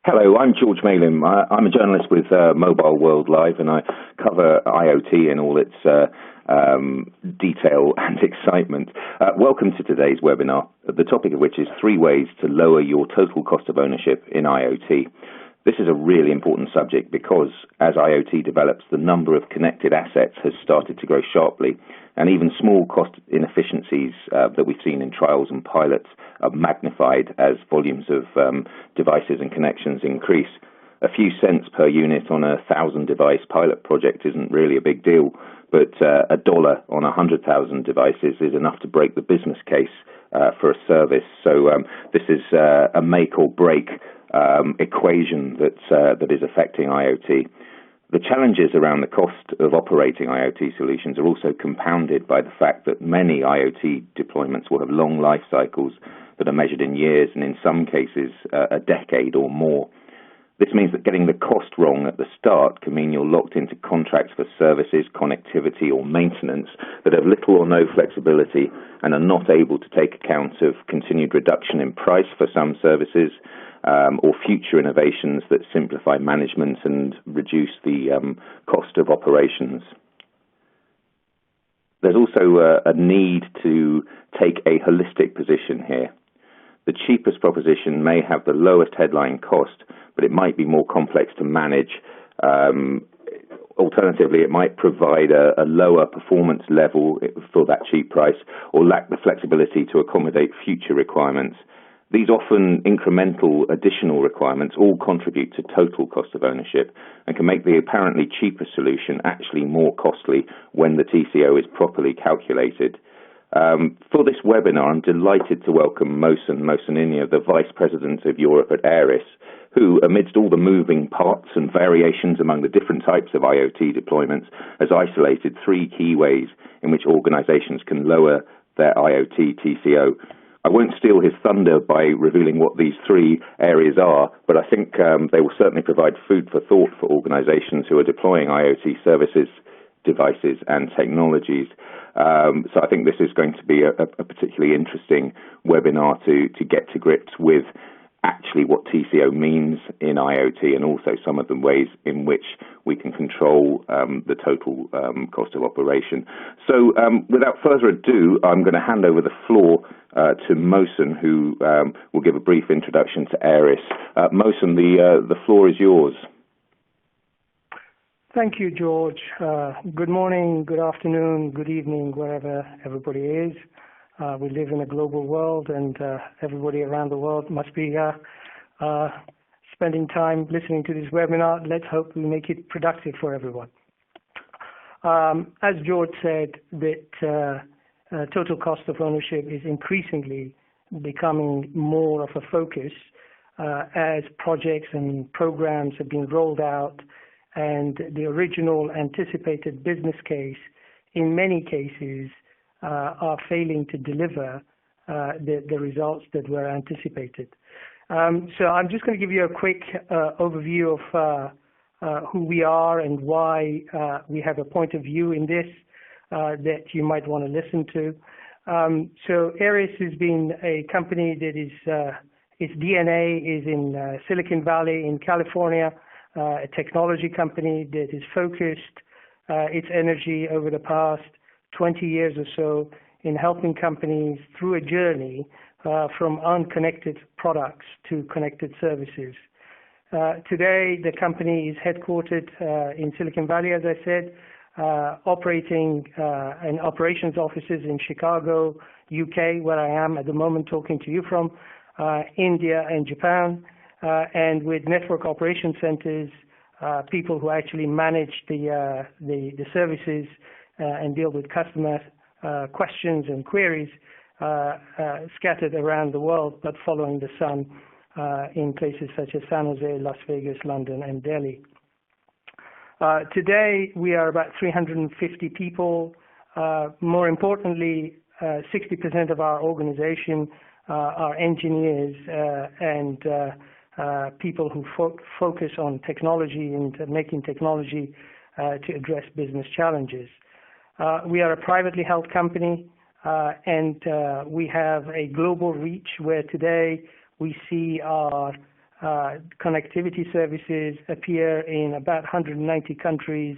Hello, I'm George Malim. I'm a journalist with Mobile World Live, and I cover IoT in all its detail and excitement. Welcome to today's webinar, the topic of which is 3 ways to lower your total cost of ownership in IoT. This is a really important subject because as IoT develops, the number of connected assets has started to grow sharply, and even small cost inefficiencies that we've seen in trials and pilots are magnified as volumes of devices and connections increase. A few cents per unit on a 1,000-device pilot project isn't really a big deal, but $1 on 100,000 devices is enough to break the business case for a service. So this is a make or break equation that is affecting IoT. The challenges around the cost of operating IoT solutions are also compounded by the fact that many IoT deployments will have long life cycles that are measured in years and in some cases a decade or more. This means that getting the cost wrong at the start can mean you're locked into contracts for services, connectivity or maintenance that have little or no flexibility and are not able to take account of continued reduction in price for some services or future innovations that simplify management and reduce the cost of operations. There's also a need to take a holistic position here. The cheapest proposition may have the lowest headline cost, but it might be more complex to manage. Alternatively, it might provide a lower performance level for that cheap price or lack the flexibility to accommodate future requirements. These often incremental additional requirements all contribute to total cost of ownership and can make the apparently cheaper solution actually more costly when the TCO is properly calculated. For this webinar, I'm delighted to welcome Mohsen Mohseninia, the Vice President of Europe at Aeris, who, amidst all the moving parts and variations among the different types of IoT deployments, has isolated 3 key ways in which organizations can lower their IoT TCO. I won't steal his thunder by revealing what these 3 areas are, but I think they will certainly provide food for thought for organizations who are deploying IoT services, devices and technologies. So I think this is going to be a particularly interesting webinar to get to grips with actually what TCO means in IoT and also some of the ways in which we can control the total cost of operation. So without further ado, I'm going to hand over the floor to Mohsen, who will give a brief introduction to Aeris. Mohsen, the floor is yours. Thank you, George. Good morning, good afternoon, good evening, wherever everybody is. We live in a global world, and everybody around the world must be spending time listening to this webinar. Let's hope we make it productive for everyone. As George said, that total cost of ownership is increasingly becoming more of a focus as projects and programs have been rolled out, and the original anticipated business case, in many cases, are failing to deliver the results that were anticipated. So I'm just going to give you a quick overview of who we are and why we have a point of view in this that you might want to listen to. So Aeris has been a company that is, its DNA is in Silicon Valley in California, a technology company that is focused its energy over the past 20 years or so in helping companies through a journey from unconnected products to connected services. Today, the company is headquartered in Silicon Valley, as I said, operating and operations offices in Chicago, UK, where I am at the moment talking to you from, India and Japan, and with network operation centers, people who actually manage the services and deal with customer questions and queries scattered around the world, but following the sun in places such as San Jose, Las Vegas, London, and Delhi. Today, we are about 350 people. More importantly, 60% of our organization are engineers and people who focus on technology and making technology to address business challenges. We are a privately held company, and we have a global reach where today we see our connectivity services appear in about 190 countries,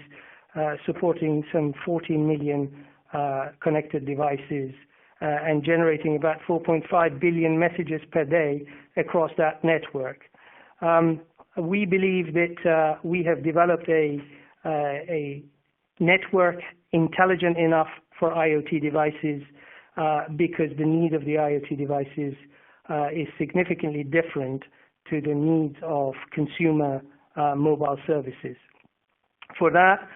supporting some 14 million connected devices and generating about 4.5 billion messages per day across that network. We believe that we have developed a network intelligent enough for IoT devices because the need of the IoT devices is significantly different to the needs of consumer mobile services. For that,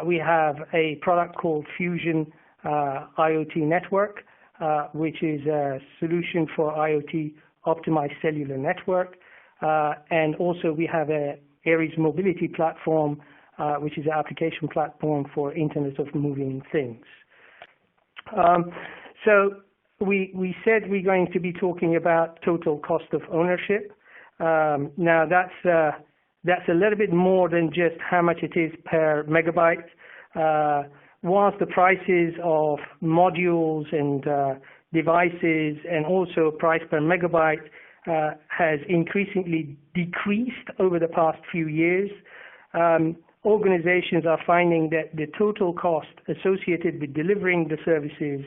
we have a product called Fusion IoT Network, which is a solution for IoT optimized cellular network. And also we have a Aeris mobility platform, which is an application platform for Internet of Moving Things. So we said we're going to be talking about total cost of ownership. Now that's a little bit more than just how much it is per megabyte. Whilst the prices of modules and devices and also price per megabyte has increasingly decreased over the past few years, organizations are finding that the total cost associated with delivering the services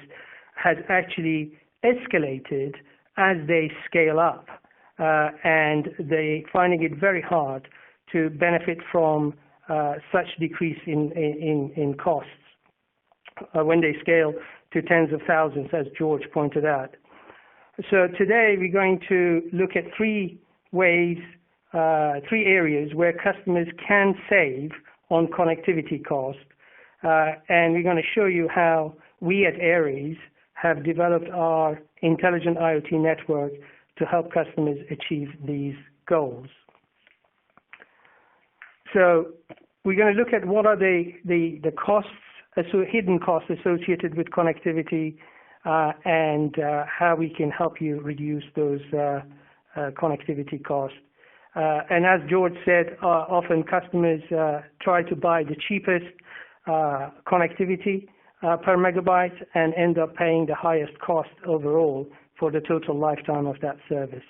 has actually escalated as they scale up, and they finding it very hard to benefit from such decrease in costs when they scale to tens of thousands, as George pointed out. So today we're going to look at three areas where customers can save on connectivity cost, and we're going to show you how we at Aeris have developed our intelligent IoT network to help customers achieve these goals. So we're going to look at what are the costs, hidden costs associated with connectivity, and how we can help you reduce those connectivity costs. And as George said, often customers try to buy the cheapest connectivity per megabyte and end up paying the highest cost overall for the total lifetime of that service.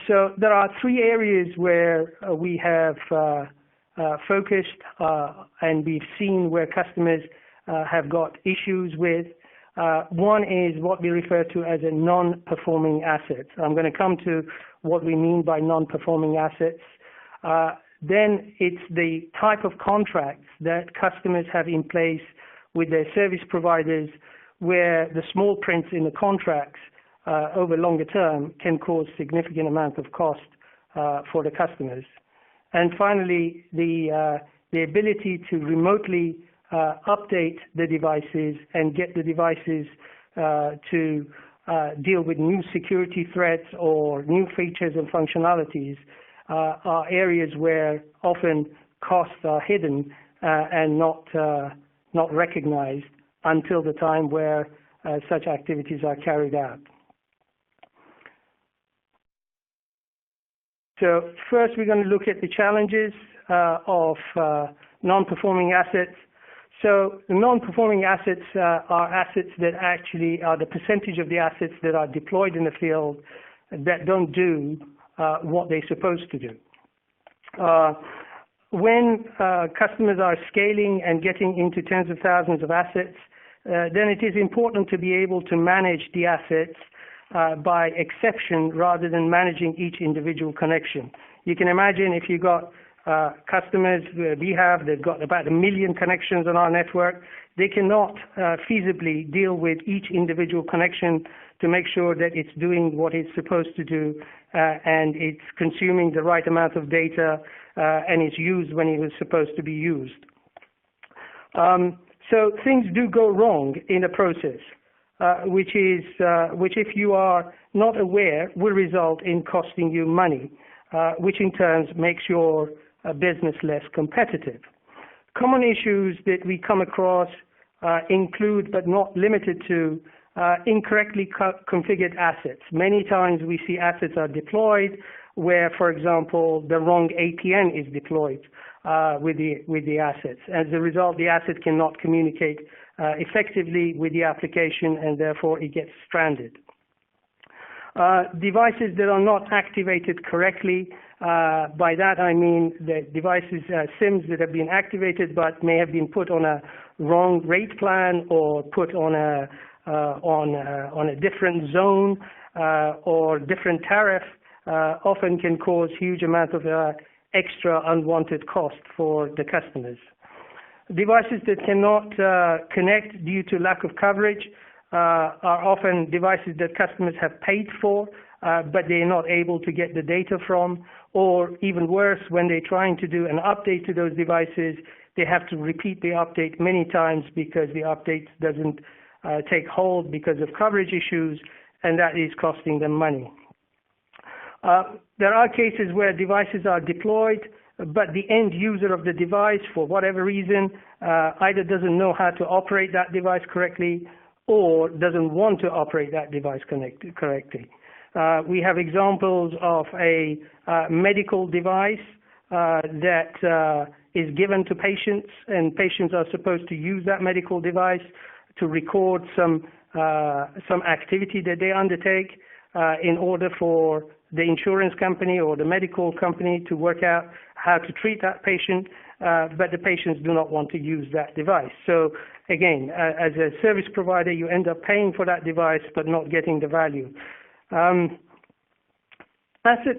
So there are three areas where we have focused and we've seen where customers have got issues with. One is what we refer to as a non-performing asset. I'm going to come to what we mean by non-performing assets. Then it's the type of contracts that customers have in place with their service providers where the small prints in the contracts over longer term can cause significant amount of cost for the customers. And finally, the ability to remotely update the devices and get the devices to deal with new security threats or new features and functionalities are areas where often costs are hidden and not recognized until the time where such activities are carried out. So first we're going to look at the challenges of non-performing assets. So the non-performing assets are assets that actually are the percentage of the assets that are deployed in the field that don't do what they're supposed to do. When customers are scaling and getting into tens of thousands of assets, then it is important to be able to manage the assets by exception rather than managing each individual connection. You can imagine if you got customers they've got about 1 million connections on our network, they cannot feasibly deal with each individual connection to make sure that it's doing what it's supposed to do and it's consuming the right amount of data and it's used when it was supposed to be used. So things do go wrong in the process, which if you are not aware will result in costing you money, which in turn makes your business less competitive. Common issues that we come across include, but not limited to, incorrectly configured assets. Many times we see assets are deployed where, for example, the wrong APN is deployed with the assets. As a result, the asset cannot communicate effectively with the application and therefore it gets stranded. Devices that are not activated correctly. By that I mean the devices, SIMs that have been activated but may have been put on a wrong rate plan or put on a different zone or different tariff, often can cause huge amount of extra unwanted cost for the customers. Devices that cannot connect due to lack of coverage are often devices that customers have paid for, but they're not able to get the data from, or even worse, when they're trying to do an update to those devices, they have to repeat the update many times because the update doesn't take hold because of coverage issues, and that is costing them money. There are cases where devices are deployed, but the end user of the device, for whatever reason, either doesn't know how to operate that device correctly or doesn't want to operate that device correctly. We have examples of a medical device that is given to patients, and patients are supposed to use that medical device to record some activity that they undertake in order for the insurance company or the medical company to work out how to treat that patient, but the patients do not want to use that device. So again, as a service provider, you end up paying for that device but not getting the value. Asset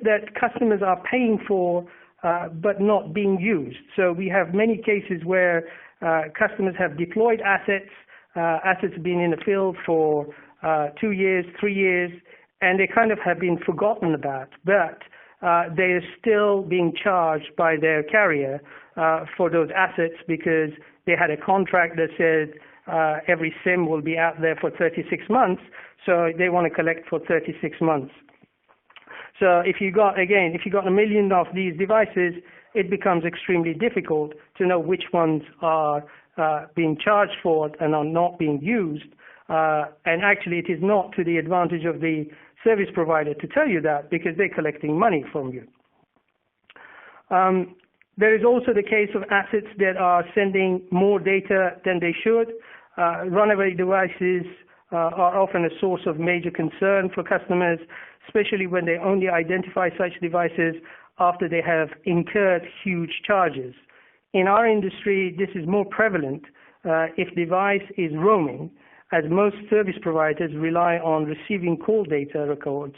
that customers are paying for but not being used. So we have many cases where customers have deployed assets being in the field for 2 years, 3 years, and they kind of have been forgotten about, but they are still being charged by their carrier for those assets because they had a contract that said every SIM will be out there for 36 months, so they want to collect for 36 months. So if you got a million of these devices, it becomes extremely difficult to know which ones are being charged for and are not being used. And actually, it is not to the advantage of the service provider to tell you that because they're collecting money from you. There is also the case of assets that are sending more data than they should. Runaway devices are often a source of major concern for customers, especially when they only identify such devices after they have incurred huge charges. In our industry, this is more prevalent if device is roaming, as most service providers rely on receiving call data records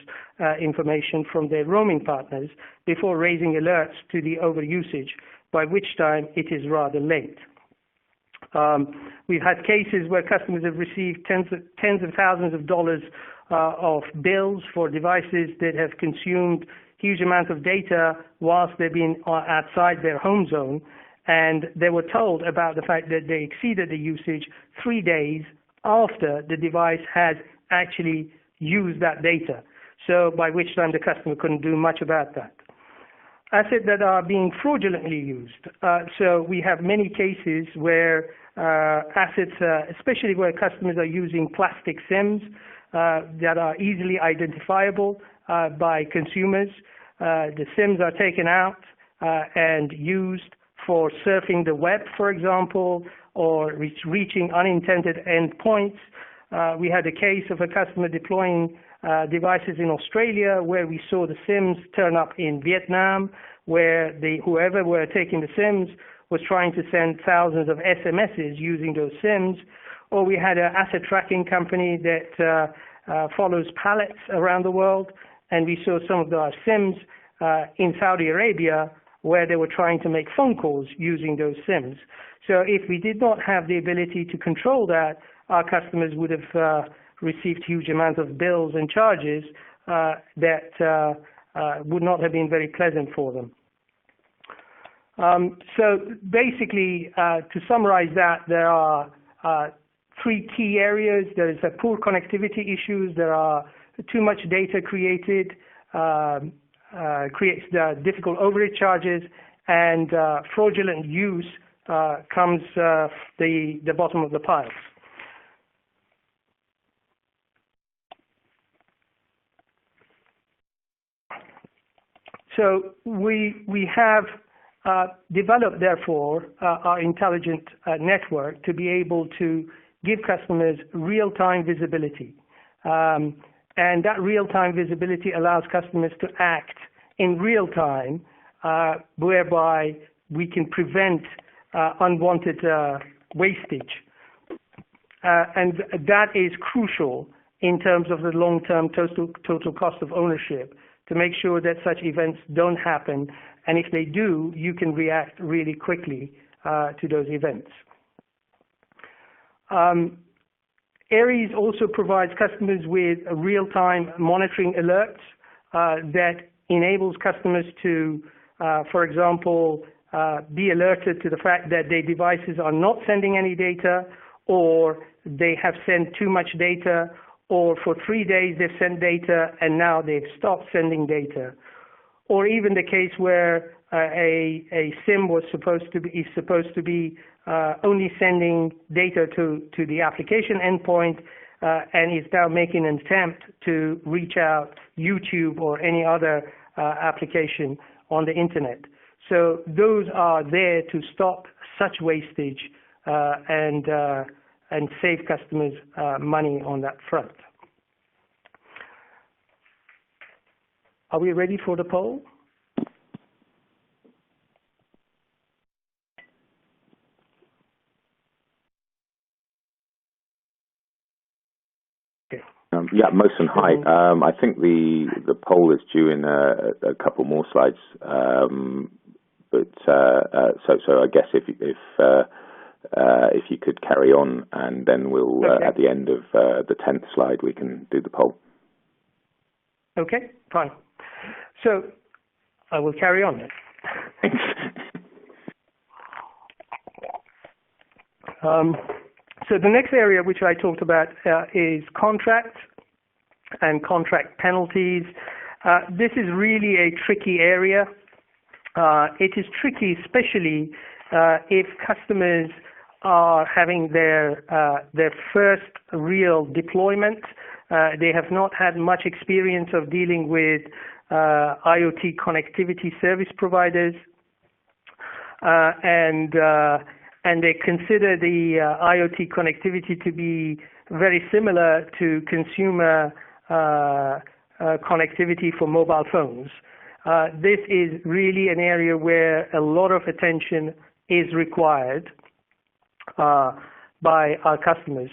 information from their roaming partners before raising alerts to the overusage, by which time it is rather late. We've had cases where customers have received tens of thousands of dollars of bills for devices that have consumed huge amounts of data whilst they've been outside their home zone, and they were told about the fact that they exceeded the usage 3 days after the device has actually used that data. So by which time the customer couldn't do much about that. Assets that are being fraudulently used. So we have many cases where assets, especially where customers are using plastic SIMs that are easily identifiable by consumers. The SIMs are taken out and used for surfing the web, for example, or reaching unintended endpoints. We had a case of a customer deploying devices in Australia where we saw the SIMs turn up in Vietnam, where whoever were taking the SIMs was trying to send thousands of SMSs using those SIMs. Or we had an asset tracking company that follows pallets around the world, and we saw some of our SIMs in Saudi Arabia where they were trying to make phone calls using those SIMs. So if we did not have the ability to control that, our customers would have received huge amounts of bills and charges that would not have been very pleasant for them. So basically, to summarize that, there are 3 key areas. There is a poor connectivity issues. There are too much data created, creates the difficult overage charges, and fraudulent use comes the bottom of the pile. So we have developed, therefore, our intelligent network to be able to give customers real-time visibility. And that real-time visibility allows customers to act in real time, whereby we can prevent unwanted wastage. And that is crucial in terms of the long-term total cost of ownership, to make sure that such events don't happen. And if they do, you can react really quickly to those events. Aeris also provides customers with real-time monitoring alerts that enables customers to, for example, be alerted to the fact that their devices are not sending any data, or they have sent too much data, or for 3 days they've sent data and now they've stopped sending data. Or even the case where a SIM is supposed to be only sending data to the application endpoint and is now making an attempt to reach out YouTube or any other application on the internet. So those are there to stop such wastage and save customers money on that front. Are we ready for the poll? Yeah, Mohsen, hi. I think the poll is due in a couple more slides, but so I guess if you could carry on, and then we'll okay. At the end of the 10th slide we can do the poll. Okay, fine. So I will carry on then. Thanks. So the next area which I talked about is contracts and contract penalties. This is really a tricky area. It is tricky, especially if customers are having their first real deployment. They have not had much experience of dealing with IoT connectivity service providers, and they consider the IoT connectivity to be very similar to consumer connectivity for mobile phones. This is really an area where a lot of attention is required by our customers.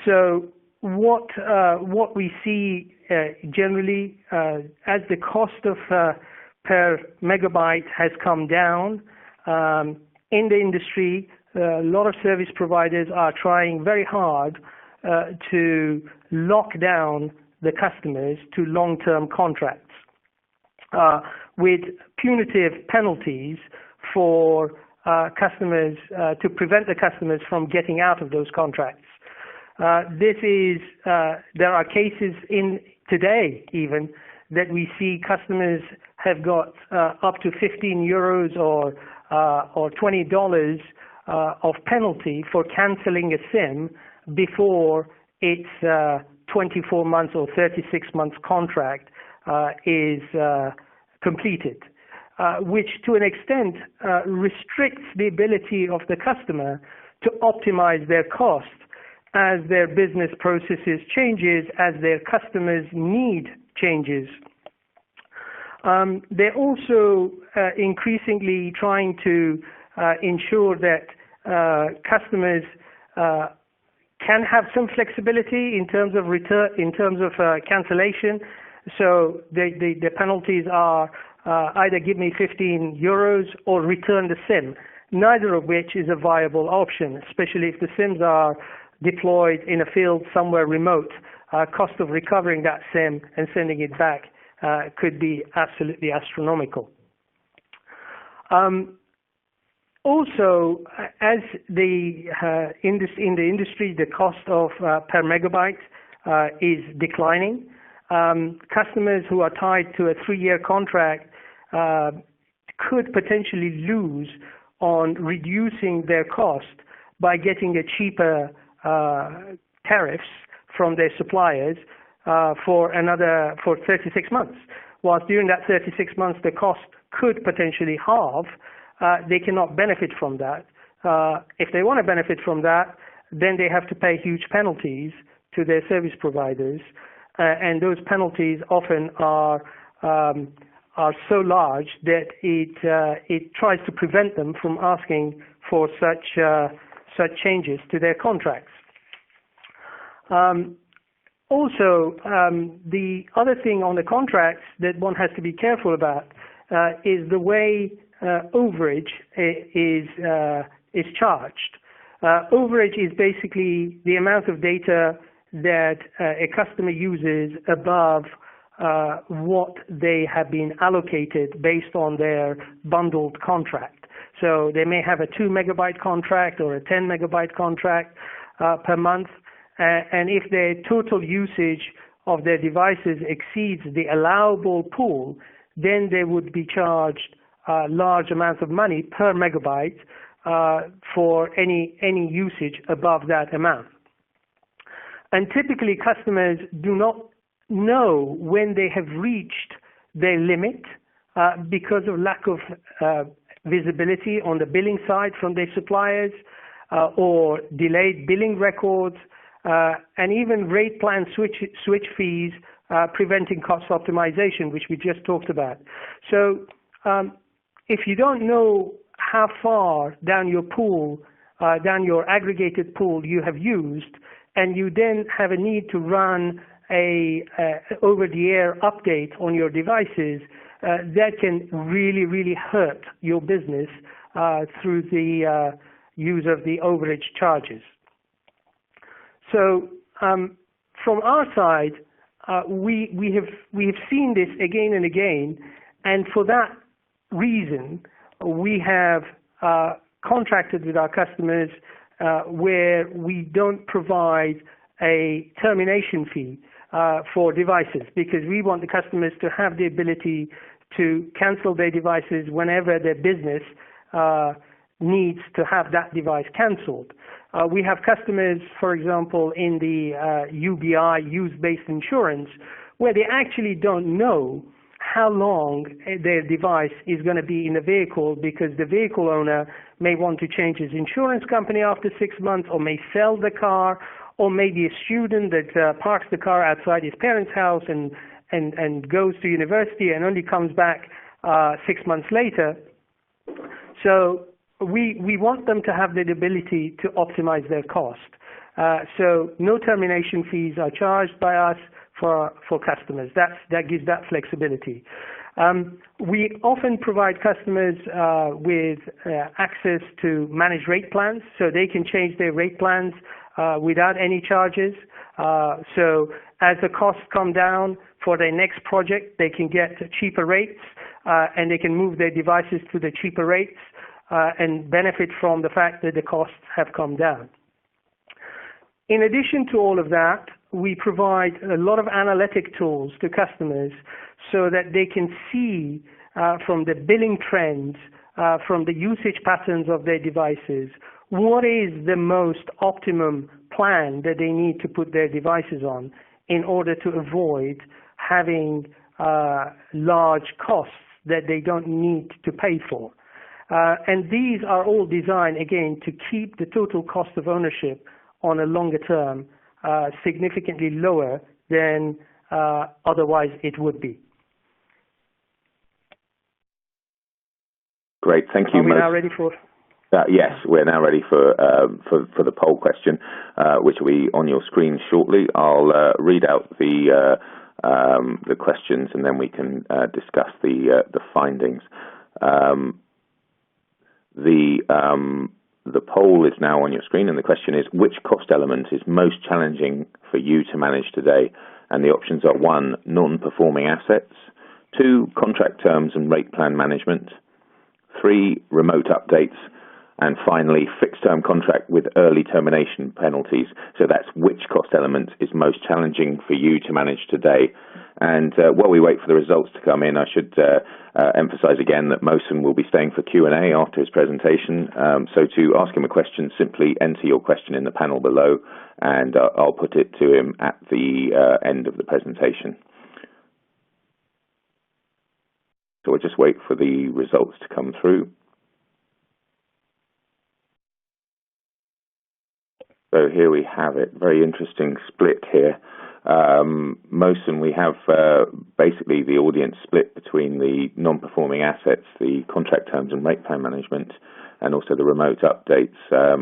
So what we see generally, as the cost of per megabyte has come down in the industry, a lot of service providers are trying very hard to lock down the customers to long-term contracts with punitive penalties for customers to prevent the customers from getting out of those contracts. There are cases in today even that we see customers have got up to 15 euros or $20 of penalty for cancelling a SIM before its 24 months or 36 months contract is completed, which to an extent restricts the ability of the customer to optimize their costs as their business processes changes, as their customers' need changes. They're also increasingly trying to ensure that customers can have some flexibility in terms of cancellation. So the penalties are either give me 15 euros or return the SIM, neither of which is a viable option, especially if the SIMs are deployed in a field somewhere remote. Cost of recovering that SIM and sending it back could be absolutely astronomical. Also, as in the industry, the cost of per megabyte is declining. Customers who are tied to a 3-year contract could potentially lose on reducing their cost by getting a cheaper tariffs from their suppliers for 36 months. Whilst during that 36 months the cost could potentially halve, they cannot benefit from that. If they want to benefit from that, then they have to pay huge penalties to their service providers, and those penalties often are so large that it tries to prevent them from asking for such changes to their contracts. Also, the other thing on the contracts that one has to be careful about is the way overage is charged. Overage is basically the amount of data that a customer uses above what they have been allocated based on their bundled contract. So they may have a 2 megabyte contract or a 10 megabyte contract per month, and if their total usage of their devices exceeds the allowable pool, then they would be charged large amounts of money per megabyte for any usage above that amount. And typically customers do not know when they have reached their limit because of lack of visibility on the billing side from their suppliers or delayed billing records and even rate plan switch fees preventing cost optimization, which we just talked about. So if you don't know how far down your pool, down your aggregated pool you have used, and you then have a need to run a over-the-air update on your devices, that can really hurt your business through the use of the overage charges. So from our side, we have seen this again and again, and for that reason, we have contracted with our customers where we don't provide a termination fee for devices, because we want the customers to have the ability to cancel their devices whenever their business needs to have that device canceled. We have customers, for example, in the UBI, use-based insurance, where they actually don't know how long their device is going to be in the vehicle, because the vehicle owner may want to change his insurance company after 6 months, or may sell the car, or maybe a student that parks the car outside his parents' house and goes to university and only comes back 6 months later. So we want them to have the ability to optimize their cost. So no termination fees are charged by us for customers. That gives that flexibility. We often provide customers with access to managed rate plans, so they can change their rate plans without any charges. So as the costs come down for their next project, they can get cheaper rates and they can move their devices to the cheaper rates and benefit from the fact that the costs have come down. In addition to all of that, we provide a lot of analytic tools to customers so that they can see from the billing trends, from the usage patterns of their devices, what is the most optimum plan that they need to put their devices on in order to avoid having large costs that they don't need to pay for. And these are all designed, again, to keep the total cost of ownership on a longer term significantly lower than otherwise it would be. Great, thank you. Are we now ready for? Yes, we're now ready for the poll question, which will be on your screen shortly. I'll read out the questions, and then we can discuss the findings. The poll is now on your screen, and the question is: which cost element is most challenging for you to manage today? And the options are 1, non-performing assets; 2, contract terms and rate plan management; 3, remote updates; and finally, fixed-term contract with early termination penalties. So that's which cost element is most challenging for you to manage today. And while we wait for the results to come in, I should emphasize again that Mohsen will be staying for Q&A after his presentation. So to ask him a question, simply enter your question in the panel below, and I'll put it to him at the end of the presentation. So we'll just wait for the results to come through. So here we have it. Very interesting split here. Mohsen, we have basically the audience split between the non-performing assets, the contract terms and rate plan management, and also the remote updates,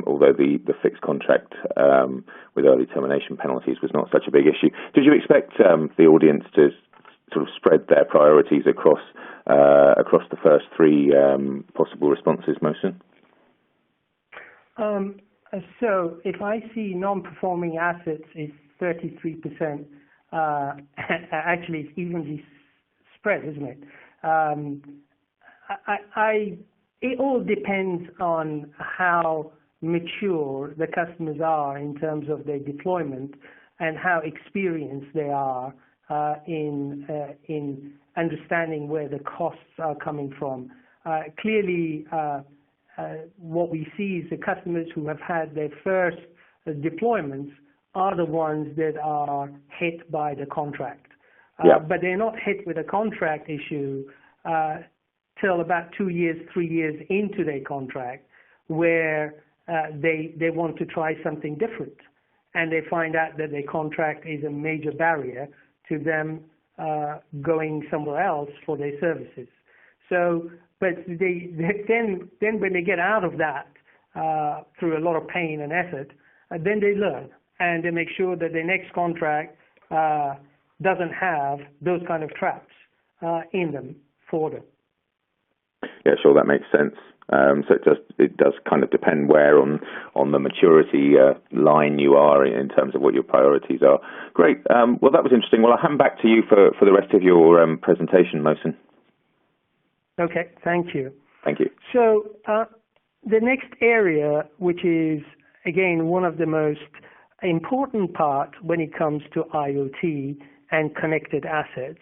although the fixed contract with early termination penalties was not such a big issue. Did you expect the audience to sort of spread their priorities across the first three possible responses, Mohsen? So if I see non-performing assets is 33%, actually it's evenly spread, isn't it? It all depends on how mature the customers are in terms of their deployment and how experienced they are in understanding where the costs are coming from. Clearly, what we see is the customers who have had their first deployments are the ones that are hit by the contract. But they're not hit with a contract issue till about 2 years, 3 years into their contract, where they want to try something different. And they find out that their contract is a major barrier to them going somewhere else for their services. So, but then when they get out of that through a lot of pain and effort, then they learn and they make sure that their next contract doesn't have those kind of traps in them for them. Yeah, sure, that makes sense. So it does kind of depend where on the maturity line you are in terms of what your priorities are. Great. Well, that was interesting. Well, I'll hand back to you for the rest of your presentation, Mohsen. Okay, thank you. Thank you. So the next area, which is, again, one of the most important parts when it comes to IoT and connected assets,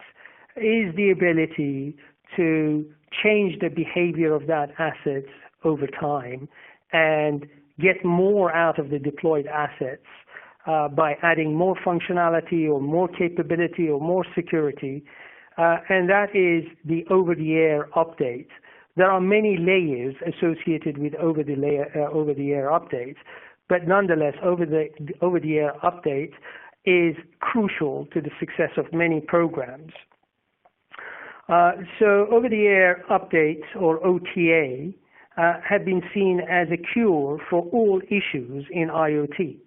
is the ability to change the behavior of that assets over time and get more out of the deployed assets by adding more functionality or more capability or more security. And that is the over-the-air update. There are many layers associated with over-the-air updates, but nonetheless, over-the-air update is crucial to the success of many programs. So over-the-air updates, or OTA, have been seen as a cure for all issues in IoT.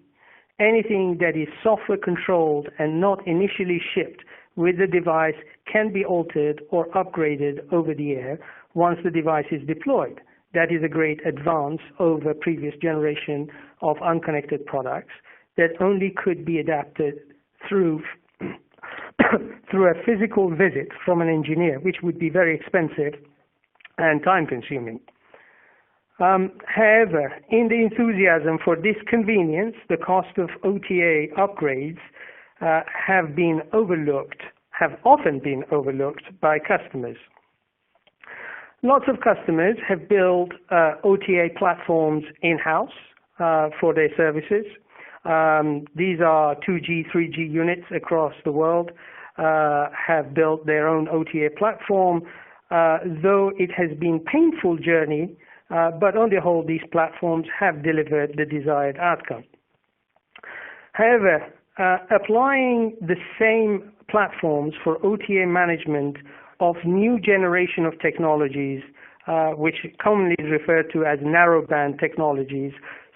Anything that is software controlled and not initially shipped with the device can be altered or upgraded over the air once the device is deployed. That is a great advance over previous generation of unconnected products that only could be adapted through a physical visit from an engineer, which would be very expensive and time-consuming. However, in the enthusiasm for this convenience, the cost of OTA upgrades have often been overlooked by customers. Lots of customers have built OTA platforms in-house for their services. These are 2G, 3G units across the world have built their own OTA platform, though it has been a painful journey, but on the whole, these platforms have delivered the desired outcome. However, applying the same platforms for OTA management of new generation of technologies, which commonly is referred to as narrowband technologies,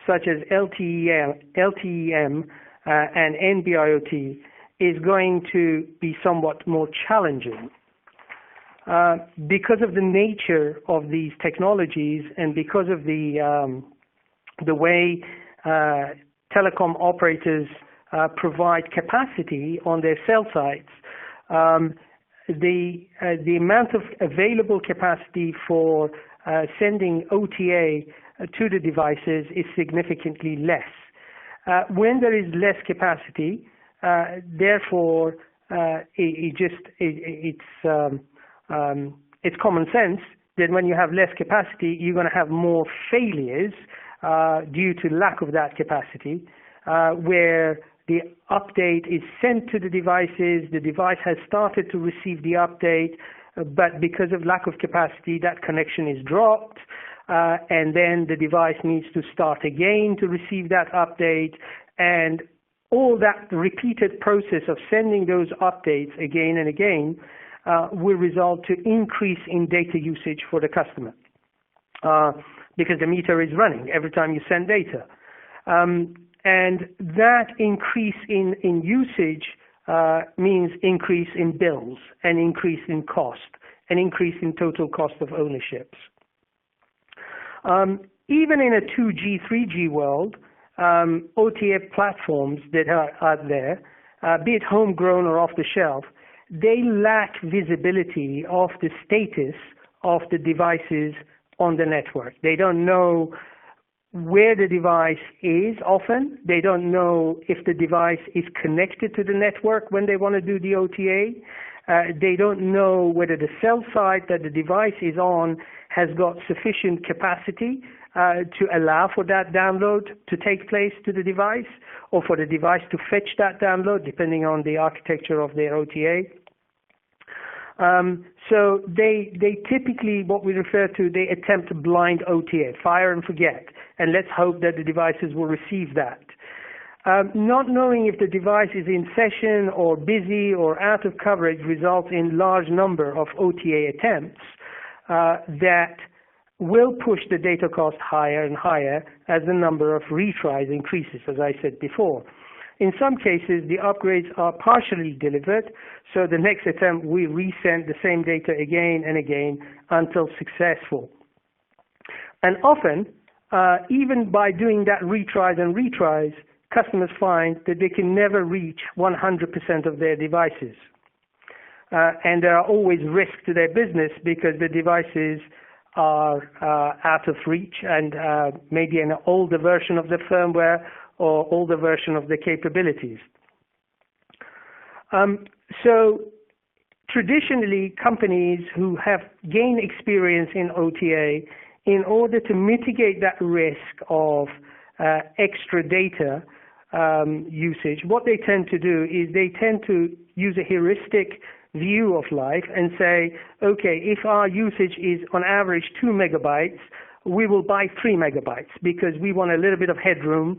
such as LTE-M and NB-IoT, is going to be somewhat more challenging. Because of the nature of these technologies and because of the way telecom operators provide capacity on their cell sites, the amount of available capacity for sending OTA to the devices is significantly less. When there is less capacity, therefore, it's common sense that when you have less capacity, you're going to have more failures due to lack of that capacity, where the update is sent to the devices, the device has started to receive the update, but because of lack of capacity, that connection is dropped, and then the device needs to start again to receive that update, and all that repeated process of sending those updates again and again will result to increase in data usage for the customer because the meter is running every time you send data. And that increase in usage means increase in bills, an increase in cost, an increase in total cost of ownerships. Even in a 2G, 3G world, OTA platforms that are out there, be it homegrown or off the shelf, they lack visibility of the status of the devices on the network. They don't know where the device is often. They don't know if the device is connected to the network when they want to do the OTA. They don't know whether the cell site that the device is on has got sufficient capacity to allow for that download to take place to the device, or for the device to fetch that download, depending on the architecture of their OTA. So they typically, what we refer to, they attempt blind OTA, fire and forget, and let's hope that the devices will receive that. Not knowing if the device is in session or busy or out of coverage results in large number of OTA attempts that will push the data cost higher and higher as the number of retries increases, as I said before. In some cases, the upgrades are partially delivered, so the next attempt we resend the same data again and again until successful. And often, even by doing that retries and retries, customers find that they can never reach 100% of their devices. And there are always risks to their business because the devices are out of reach and maybe an older version of the firmware or older version of the capabilities. So traditionally, companies who have gained experience in OTA, in order to mitigate that risk of extra data usage, what they tend to do is they tend to use a heuristic view of life and say, okay, if our usage is on average 2 megabytes, we will buy 3 megabytes because we want a little bit of headroom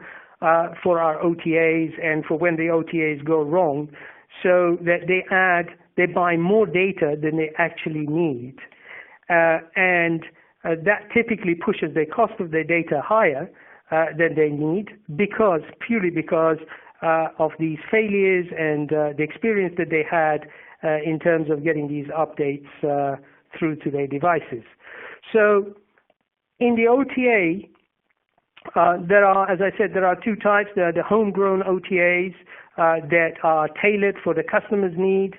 for our OTAs and for when the OTAs go wrong, so that they buy more data than they actually need. And that typically pushes the cost of their data higher than they need purely because of these failures and the experience that they had in terms of getting these updates through to their devices. So in the OTA, there are, as I said, there are two types. There are the homegrown OTAs that are tailored for the customer's need.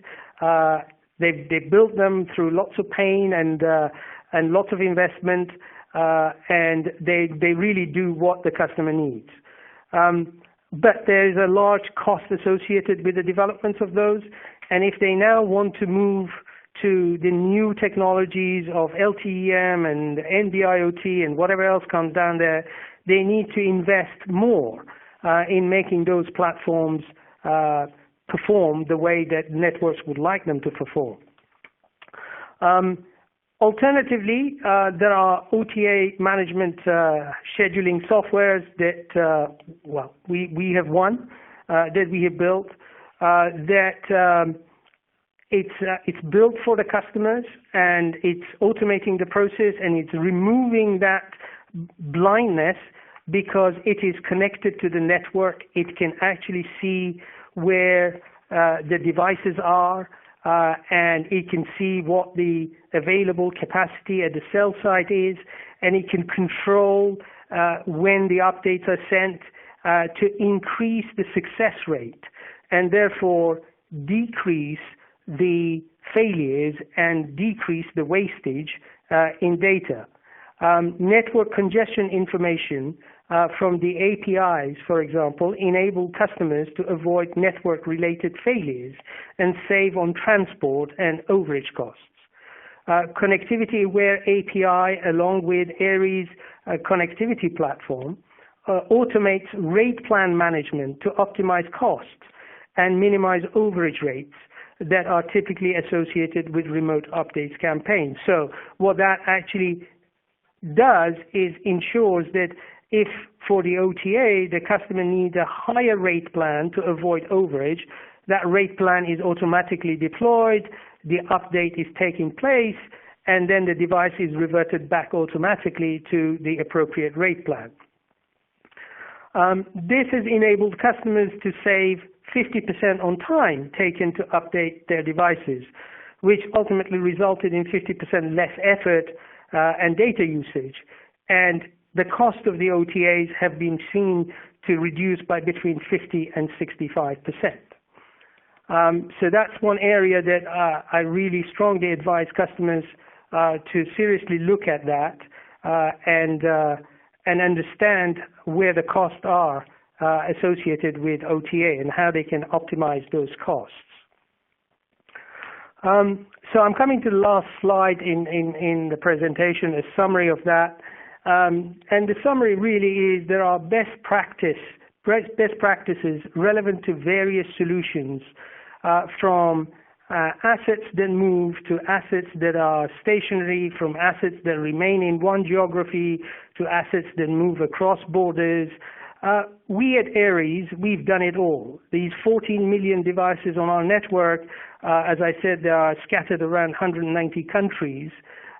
They built them through lots of pain and lots of investment, and they really do what the customer needs. But there is a large cost associated with the development of those, and if they now want to move to the new technologies of LTE-M and NB-IoT and whatever else comes down there, they need to invest more in making those platforms perform the way that networks would like them to perform. Alternatively, there are OTA management scheduling softwares that, we have one that we have built that it's built for the customers, and it's automating the process, and it's removing that blindness because it is connected to the network. It can actually see where the devices are, and it can see what the available capacity at the cell site is, and it can control when the updates are sent to increase the success rate and therefore decrease the failures and decrease the wastage in data. Network congestion information from the APIs, for example, enable customers to avoid network-related failures and save on transport and overage costs. Connectivity-aware API, along with Aeris connectivity platform, automates rate plan management to optimize costs and minimize overage rates that are typically associated with remote updates campaigns. So what that actually does is ensures that if for the OTA, the customer needs a higher rate plan to avoid overage, that rate plan is automatically deployed, the update is taking place, and then the device is reverted back automatically to the appropriate rate plan. This has enabled customers to save 50% on time taken to update their devices, which ultimately resulted in 50% less effort and data usage. And the cost of the OTAs have been seen to reduce by between 50 and 65%. So that's one area that I really strongly advise customers to seriously look at that and understand where the costs are associated with OTA and how they can optimize those costs. So I'm coming to the last slide in the presentation, a summary of that. And the summary really is there are best practices relevant to various solutions, from assets that move to assets that are stationary, from assets that remain in one geography to assets that move across borders. We at Aeris, we've done it all. These 14 million devices on our network, as I said, they are scattered around 190 countries.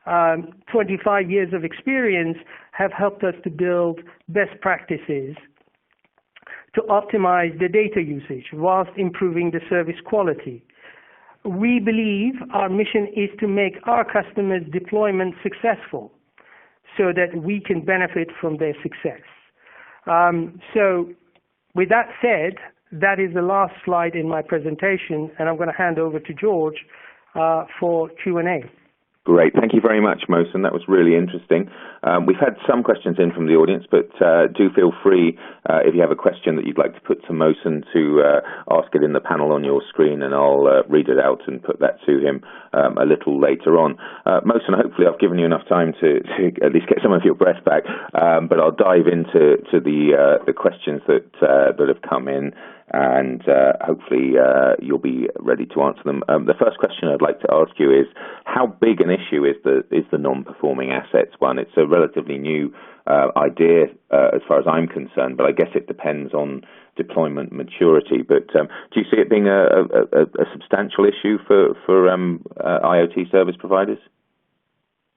25 years of experience have helped us to build best practices to optimize the data usage whilst improving the service quality. We believe our mission is to make our customers' deployment successful so that we can benefit from their success. So with that said, that is the last slide in my presentation, and I'm going to hand over to George for Q&A. Great. Thank you very much, Mohsen. That was really interesting. We've had some questions in from the audience, but do feel free, if you have a question that you'd like to put to Mohsen, to ask it in the panel on your screen, and I'll read it out and put that to him a little later on. Mohsen, hopefully I've given you enough time to at least get some of your breath back, but I'll dive into the questions that have come in, and hopefully you'll be ready to answer them. The first question I'd like to ask you is, how big an issue is the non-performing assets one? It's a relatively new idea as far as I'm concerned, but I guess it depends on deployment maturity. But do you see it being a substantial issue for IoT service providers?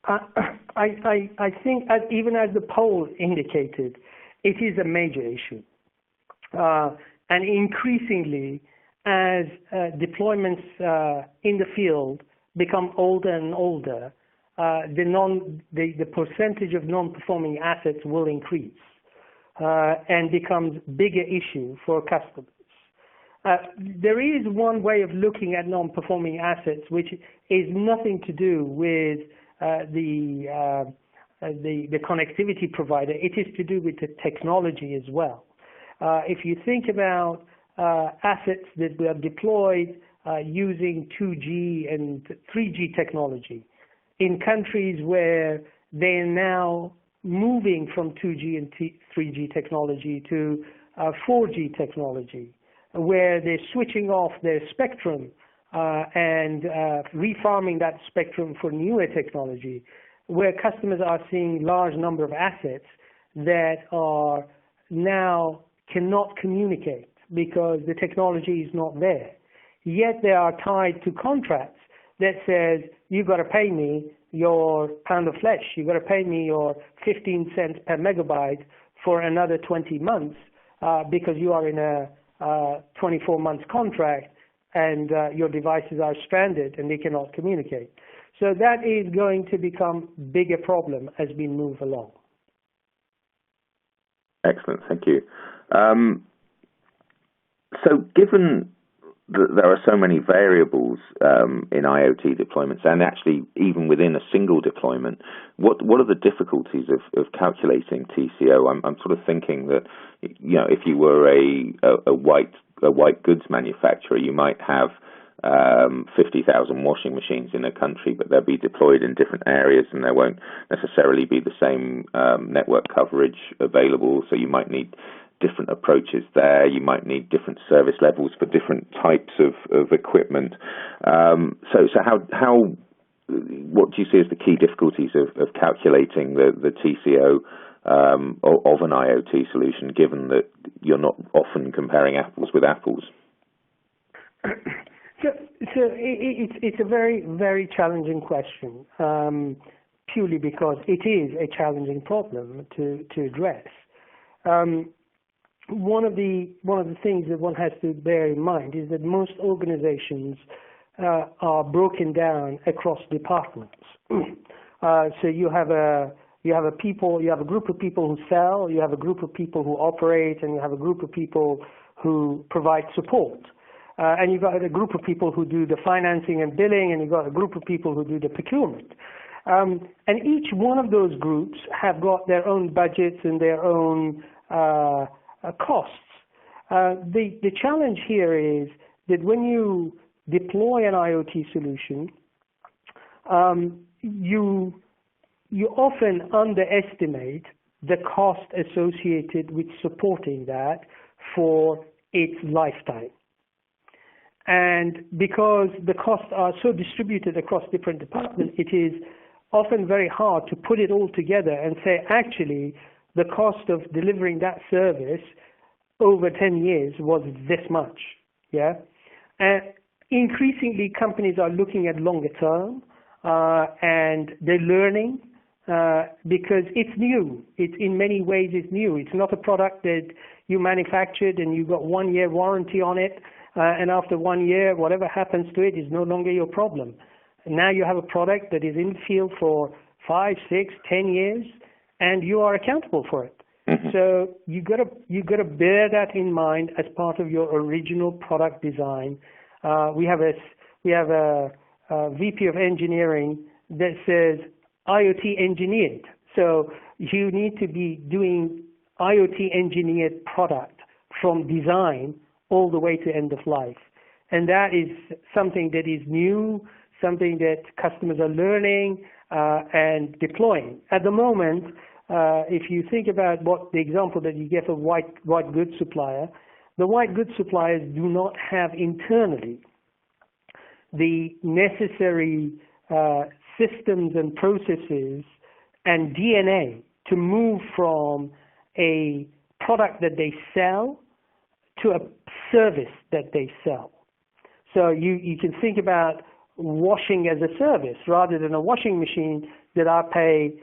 I think, even as the poll indicated, it is a major issue. And increasingly, as deployments in the field become older and older, the percentage of non-performing assets will increase and becomes bigger issue for customers. There is one way of looking at non-performing assets, which is nothing to do with the connectivity provider. It is to do with the technology as well. If you think about assets that were deployed using 2G and 3G technology in countries where they're now moving from 2G and 3G technology to 4G technology, where they're switching off their spectrum and refarming that spectrum for newer technology, where customers are seeing large number of assets that are now cannot communicate because the technology is not there. Yet they are tied to contracts that says, you've got to pay me your pound of flesh, you've got to pay me your 15 cents per megabyte for another 20 months because you are in a 24-month contract and your devices are stranded and they cannot communicate. So that is going to become a bigger problem as we move along. Excellent, thank you. So given that there are so many variables in IoT deployments, and actually even within a single deployment, what are the difficulties of calculating TCO? I'm sort of thinking that, you know, if you were a white goods manufacturer, you might have 50,000 washing machines in a country, but they'll be deployed in different areas and there won't necessarily be the same network coverage available, so you might need different approaches there. You might need different service levels for different types of equipment. So what do you see as the key difficulties of calculating the TCO of an IoT solution, given that you're not often comparing apples with apples? So it's a very, very challenging question, purely because it is a challenging problem to address. One of the things that one has to bear in mind is that most organizations are broken down across departments. So you have a group of people who sell, you have a group of people who operate, and you have a group of people who provide support. And you've got a group of people who do the financing and billing, and you've got a group of people who do the procurement. And each one of those groups have got their own budgets and their own costs. The challenge here is that when you deploy an IoT solution, you often underestimate the cost associated with supporting that for its lifetime. And because the costs are so distributed across different departments, it is often very hard to put it all together and say, actually, the cost of delivering that service over 10 years was this much. Yeah. And increasingly, companies are looking at longer term, and they're learning because it's new. In many ways, it's new. It's not a product that you manufactured and you got 1 year warranty on it. And after 1 year, whatever happens to it is no longer your problem. And now you have a product that is in the field for 5, 6, 10 years, and you are accountable for it. Mm-hmm. So you gotta bear that in mind as part of your original product design. We have a VP of engineering that says IoT engineered. So you need to be doing IoT engineered product from design all the way to end of life. And that is something that is new, something that customers are learning and deploying. At the moment, if you think about what the example that you get of white goods supplier, the white goods suppliers do not have internally the necessary systems and processes and DNA to move from a product that they sell to a service that they sell. So you can think about washing as a service rather than a washing machine that I pay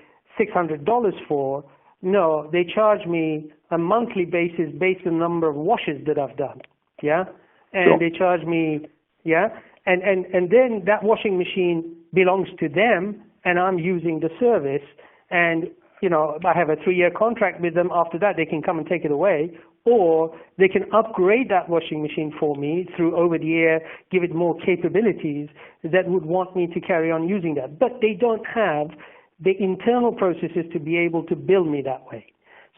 $600 for. No, they charge me a monthly basis based on the number of washes that I've done. Yeah, and They charge me. Yeah, and then that washing machine belongs to them, and I'm using the service. And I have a 3-year contract with them. After that, they can come and take it away. Or they can upgrade that washing machine for me through Overtheair, give it more capabilities that would want me to carry on using that. But they don't have the internal processes to be able to bill me that way.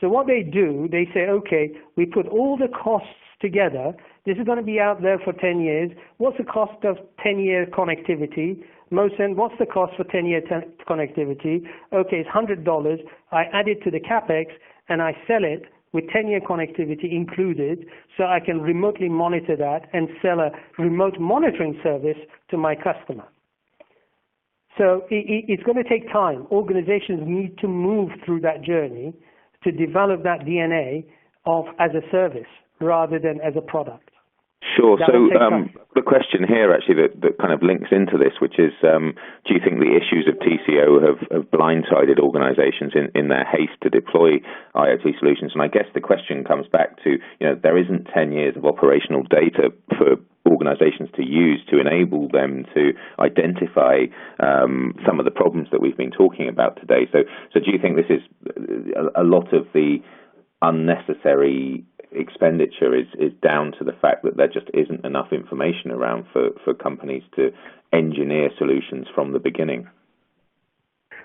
So what they do, they say, okay, we put all the costs together. This is going to be out there for 10 years. What's the cost of 10-year connectivity? What's the cost for 10-year connectivity? Okay, it's $100. I add it to the CapEx and I sell it with 10-year connectivity included, so I can remotely monitor that and sell a remote monitoring service to my customer. So it's going to take time. Organizations need to move through that journey to develop that DNA of as a service rather than as a product. Sure. So the question here actually that kind of links into this, which is, do you think the issues of TCO have blindsided organizations in their haste to deploy IoT solutions? And I guess the question comes back to, there isn't 10 years of operational data for organizations to use to enable them to identify some of the problems that we've been talking about today. So do you think this is a lot of the unnecessary expenditure is down to the fact that there just isn't enough information around for companies to engineer solutions from the beginning?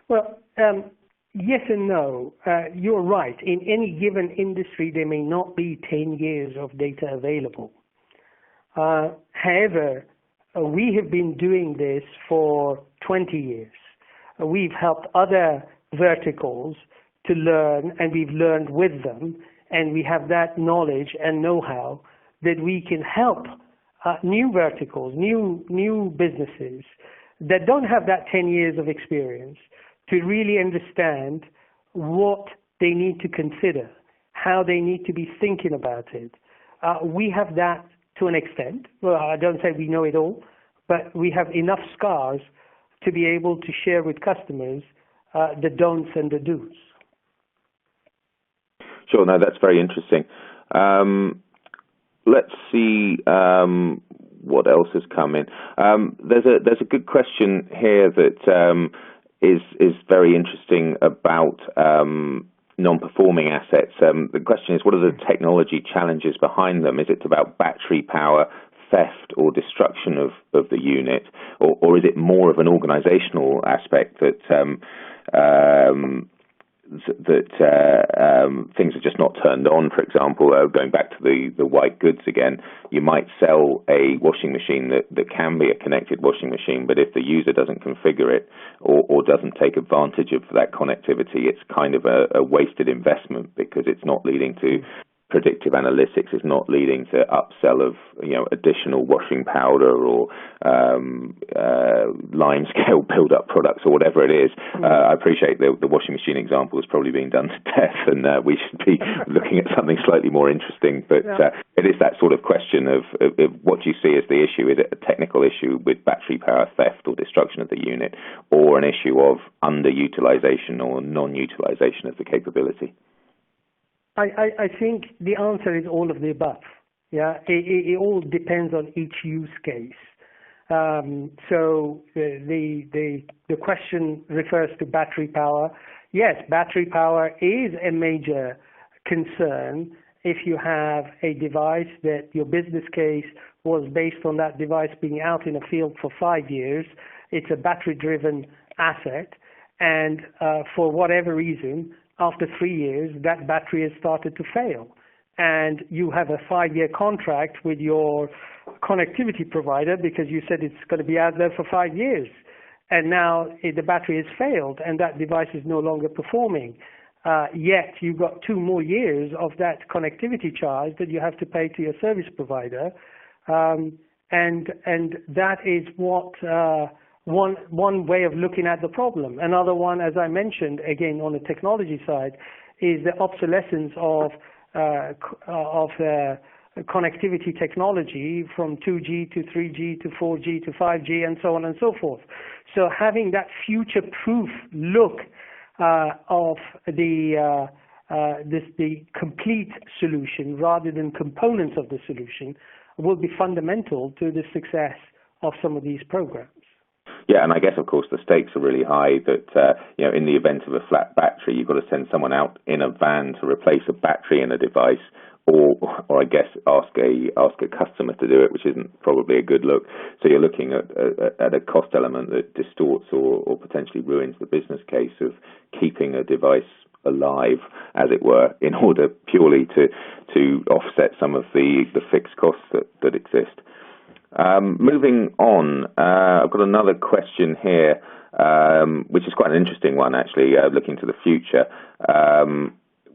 Well, yes and no. You're right. In any given industry, there may not be 10 years of data available. However, we have been doing this for 20 years. We've helped other verticals to learn, and we've learned with them. And we have that knowledge and know-how that we can help new verticals, new businesses that don't have that 10 years of experience to really understand what they need to consider, how they need to be thinking about it. We have that to an extent. Well, I don't say we know it all, but we have enough scars to be able to share with customers the don'ts and the do's. Sure, no, that's very interesting. Let's see what else has come in. There's a good question here that is very interesting about non-performing assets. The question is, what are the technology challenges behind them? Is it about battery power, theft, or destruction of the unit, or is it more of an organizational aspect that things are just not turned on? For example, going back to the white goods again, you might sell a washing machine that can be a connected washing machine, but if the user doesn't configure it or doesn't take advantage of that connectivity, it's kind of a wasted investment because it's not leading to predictive analytics, is not leading to upsell of additional washing powder or line scale build up products or whatever it is. I appreciate the washing machine example is probably being done to death, and we should be looking at something slightly more interesting. But it is that sort of question of what do you see as the issue? Is it a technical issue with battery power theft or destruction of the unit, or an issue of underutilization or non-utilization of the capability? I think the answer is all of the above. Yeah, it all depends on each use case. So the question refers to battery power. Yes, battery power is a major concern if you have a device that your business case was based on that device being out in the field for 5 years. It's a battery-driven asset, and for whatever reason, after 3 years, that battery has started to fail. And you have a 5-year contract with your connectivity provider because you said it's going to be out there for 5 years. And now the battery has failed and that device is no longer performing. Yet you've got 2 more years of that connectivity charge that you have to pay to your service provider. And that is what one way of looking at the problem. Another one, as I mentioned, again, on the technology side, is the obsolescence of connectivity technology from 2G to 3G to 4G to 5G and so on and so forth. So having that future-proof look of the complete solution rather than components of the solution will be fundamental to the success of some of these programs. Yeah, and I guess, of course, the stakes are really high that, in the event of a flat battery, you've got to send someone out in a van to replace a battery in a device, or I guess ask a customer to do it, which isn't probably a good look. So you're looking at a cost element that distorts or potentially ruins the business case of keeping a device alive, as it were, in order purely to offset some of the fixed costs that exist. Moving on, I've got another question here, which is quite an interesting one, actually, looking to the future,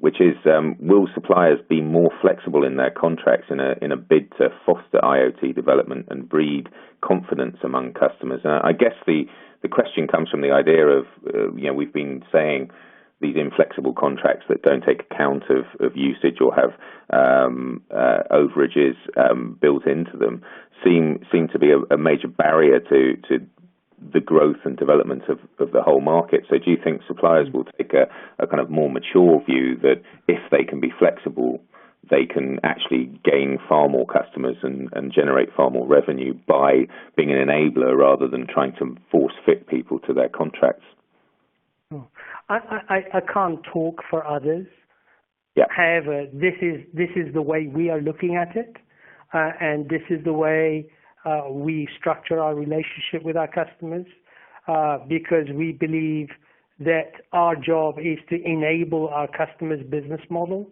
which is, will suppliers be more flexible in their contracts in a bid to foster IoT development and breed confidence among customers? And I guess the question comes from the idea of, we've been saying these inflexible contracts that don't take account of usage or have overages built into them seem to be a major barrier to the growth and development of the whole market. So do you think suppliers will take a kind of more mature view that if they can be flexible, they can actually gain far more customers and generate far more revenue by being an enabler rather than trying to force fit people to their contracts? I can't talk for others. Yeah. However, this is the way we are looking at it, and this is the way we structure our relationship with our customers, because we believe that our job is to enable our customers' business model,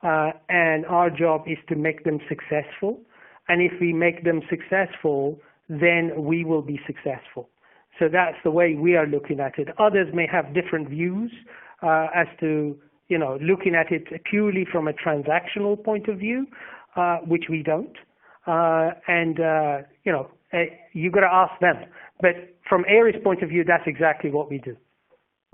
and our job is to make them successful. And if we make them successful, then we will be successful. So that's the way we are looking at it. Others may have different views as to, looking at it purely from a transactional point of view, which we don't. You've got to ask them. But from Aeris' point of view, that's exactly what we do.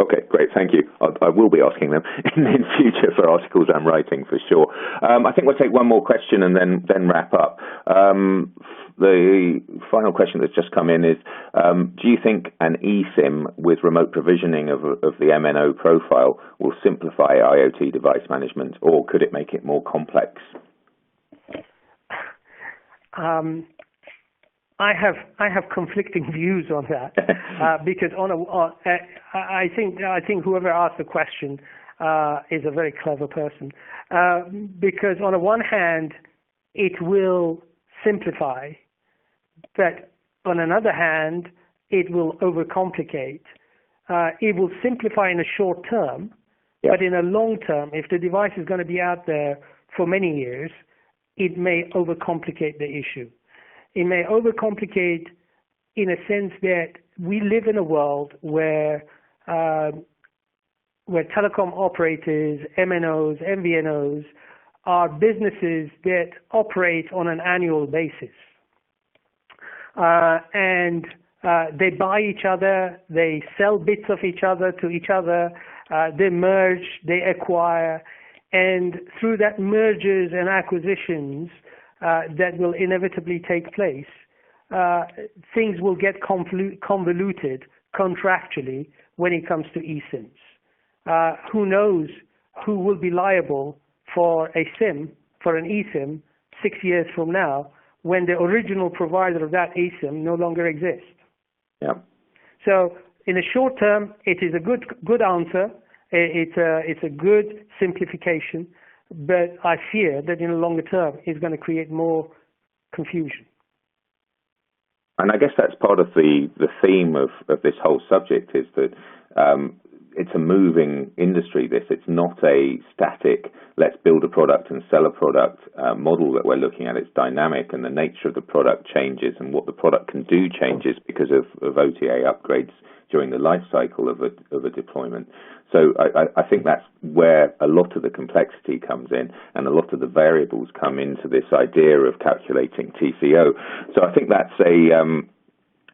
Okay, great. Thank you. I will be asking them in future for articles I'm writing, for sure. I think we'll take one more question and then wrap up. The final question that's just come in is, do you think an eSIM with remote provisioning of the MNO profile will simplify IoT device management, or could it make it more complex? I have conflicting views on that because I think whoever asked the question is a very clever person, because on the one hand it will simplify, but on another hand it will overcomplicate. It will simplify in the short term, but in the long term, if the device is going to be out there for many years, it may overcomplicate the issue. It may overcomplicate in a sense that we live in a world where telecom operators, MNOs, MVNOs are businesses that operate on an annual basis. And they buy each other, they sell bits of each other to each other, they merge, they acquire, and through that mergers and acquisitions that will inevitably take place, things will get convoluted contractually when it comes to eSIMs. Who knows who will be liable for an eSIM 6 years from now when the original provider of that eSIM no longer exists. Yeah. So in the short term, it is a good answer. It's a good simplification, but I fear that in the longer term, it's going to create more confusion. And I guess that's part of the theme of this whole subject, is that it's a moving industry. It's not a static, let's build a product and sell a product model that we're looking at. It's dynamic, and the nature of the product changes, and what the product can do changes because of OTA upgrades during the life cycle of a deployment. So I think that's where a lot of the complexity comes in, and a lot of the variables come into this idea of calculating TCO. So I think that's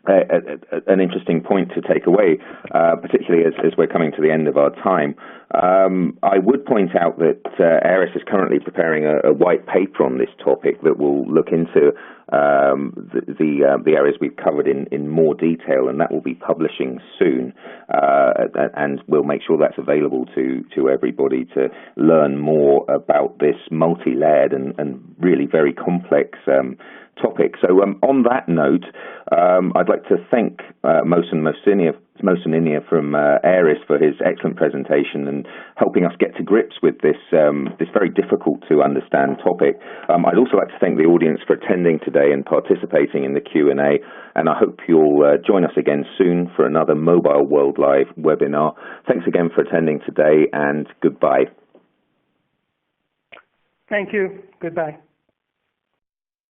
an interesting point to take away, particularly as we're coming to the end of our time. I would point out that Aeris is currently preparing a white paper on this topic that will look into the areas we've covered in more detail, and that will be publishing soon, and we'll make sure that's available to everybody to learn more about this multi-layered and really very complex topic. So on that note, I'd like to thank Mohsen Inia from Aeris for his excellent presentation and helping us get to grips with this very difficult to understand topic. I'd also like to thank the audience for attending today and participating in the Q&A, and I hope you'll join us again soon for another Mobile World Live webinar. Thanks again for attending today, and goodbye. Thank you. Goodbye.